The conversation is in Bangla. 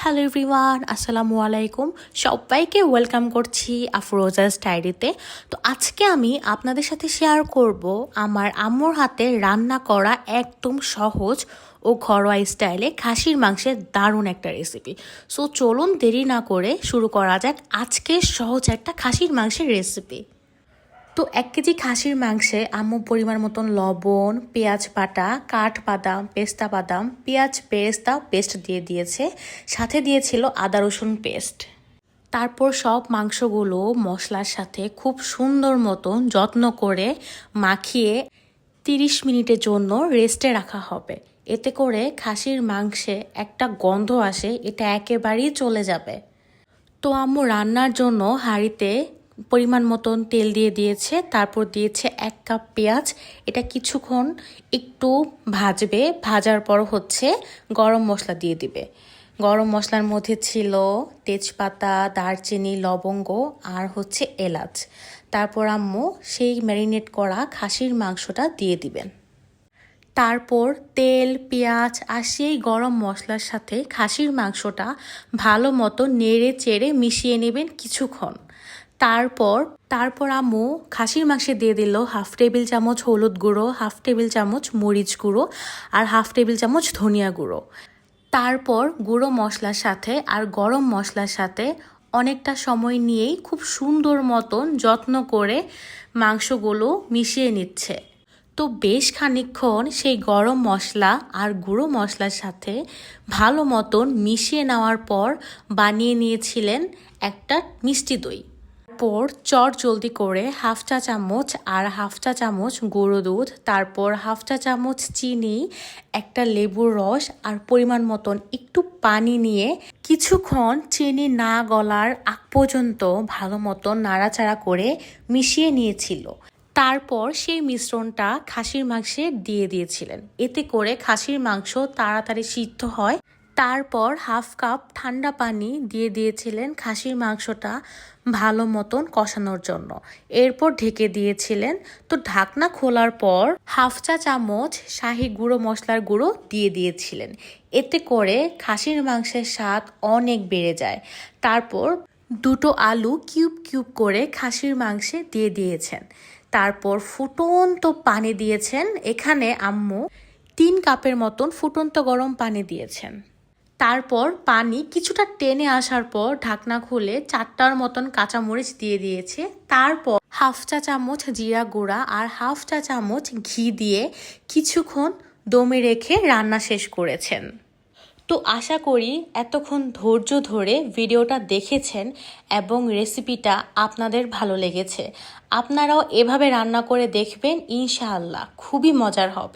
হ্যালো এভরিওয়ান, আসসালামু আলাইকুম। সবাইকে ওয়েলকাম করছি আফরোজাস ডায়েরিতে। তো আজকে আমি আপনাদের সাথে শেয়ার করব আমার আম্মুর হাতে রান্না করা একদম সহজ ও ঘরোয়া স্টাইলে খাসির মাংসের দারুণ একটা রেসিপি। সো চলুন দেরি না করে শুরু করা যাক আজকের সহজ একটা খাসির মাংসের রেসিপি। তো 1 কেজি খাসির মাংসে আম্মু পরিমাণ মতন লবণ, পেঁয়াজ বাটা, কাঠবাদাম, পেস্তা বাদাম, পেঁয়াজ পেস্তা পেস্ট দিয়ে দিয়েছে, সাথে দিয়েছিল আদা রসুন পেস্ট। তারপর সব মাংসগুলো মশলার সাথে খুব সুন্দর মতন যত্ন করে মাখিয়ে 30 মিনিটের জন্য রেস্টে রাখা হবে। এতে করে খাসির মাংসে একটা গন্ধ আসে, এটা একেবারেই চলে যাবে। তো আম্মু রান্নার জন্য হাঁড়িতে পরিমাণ মতন তেল দিয়ে দিয়েছে, তারপর দিয়েছে 1 কাপ পেঁয়াজ। এটা কিছুক্ষণ একটু ভাজবে, ভাজার পর গরম মশলা দিয়ে দিবে। গরম মশলার মধ্যে ছিল তেজপাতা, দারচিনি, লবঙ্গ আর এলাচ। তারপর আম্মু সেই ম্যারিনেট করা খাসির মাংসটা দিয়ে দিবেন। তারপর তেল, পেঁয়াজ আর সেই গরম মশলার সাথে খাসির মাংসটা ভালো মতো নেড়ে চেড়ে মিশিয়ে নেবেন কিছুক্ষণ। তারপর আম্মু খাসির মাংসে দিয়ে দিল 1/2 টেবিল চামচ হলুদ গুঁড়ো, 1/2 টেবিল চামচ মরিচ গুঁড়ো আর 1/2 টেবিল চামচ ধনিয়া গুঁড়ো। তারপর গুঁড়ো মশলার সাথে আর গরম মশলার সাথে অনেকটা সময় নিয়েই খুব সুন্দর মতন যত্ন করে মাংসগুলো মিশিয়ে নিচ্ছে। তো বেশ খানিকক্ষণ সেই গরম মশলা আর গুঁড়ো মশলার সাথে ভালো মতন মিশিয়ে নেওয়ার পর বানিয়ে নিয়েছিলেন একটা মিষ্টি দই। তারপর জলদি করে 1/2 চা চামচ আর 1/2 চা চামচ গুঁড়ো দুধ, তারপর 1/2 চা চামচ চিনি, একটা লেবুর রস আর পরিমাণ মতন একটু পানি নিয়ে কিছুক্ষণ চিনি না গলার আগ পর্যন্ত ভালো মতন নাড়াচাড়া করে মিশিয়ে নিয়েছিল। তারপর সেই মিশ্রণটা খাসির মাংসে দিয়ে দিয়েছিলেন, এতে করে খাসির মাংস তাড়াতাড়ি সিদ্ধ হয়। তারপর 1/2 কাপ ঠান্ডা পানি দিয়ে দিয়েছিলেন খাসির মাংসটা ভালো মতন কষানোর জন্য। এরপর ঢেকে দিয়েছিলেন। তো ঢাকনা খোলার পর 1/2 চা চামচ শাহি গুঁড়ো মশলার গুঁড়ো দিয়ে দিয়েছিলেন, এতে করে খাসির মাংসের স্বাদ অনেক বেড়ে যায়। তারপর 2টো আলু কিউব করে খাসির মাংসে দিয়ে দিয়েছেন। তারপর ফুটন্ত পানি দিয়েছেন। এখানে আম্মু 3 কাপের মতন ফুটন্ত গরম পানি দিয়েছেন। তারপর পানি কিছুটা টেনে আসার পর ঢাকনা খুলে 4টার মতন কাঁচামরিচ দিয়ে দিয়েছে। তারপর 1/2 চা চামচ জিরা গুঁড়া আর 1/2 চা চামচ ঘি দিয়ে কিছুক্ষণ দমে রেখে রান্না শেষ করেছেন। তো আশা করি এতক্ষণ ধৈর্য ধরে ভিডিওটা দেখেছেন এবং রেসিপিটা আপনাদের ভালো লেগেছে। আপনারাও এভাবে রান্না করে দেখবেন, ইনশাআল্লাহ খুবই মজার হবে।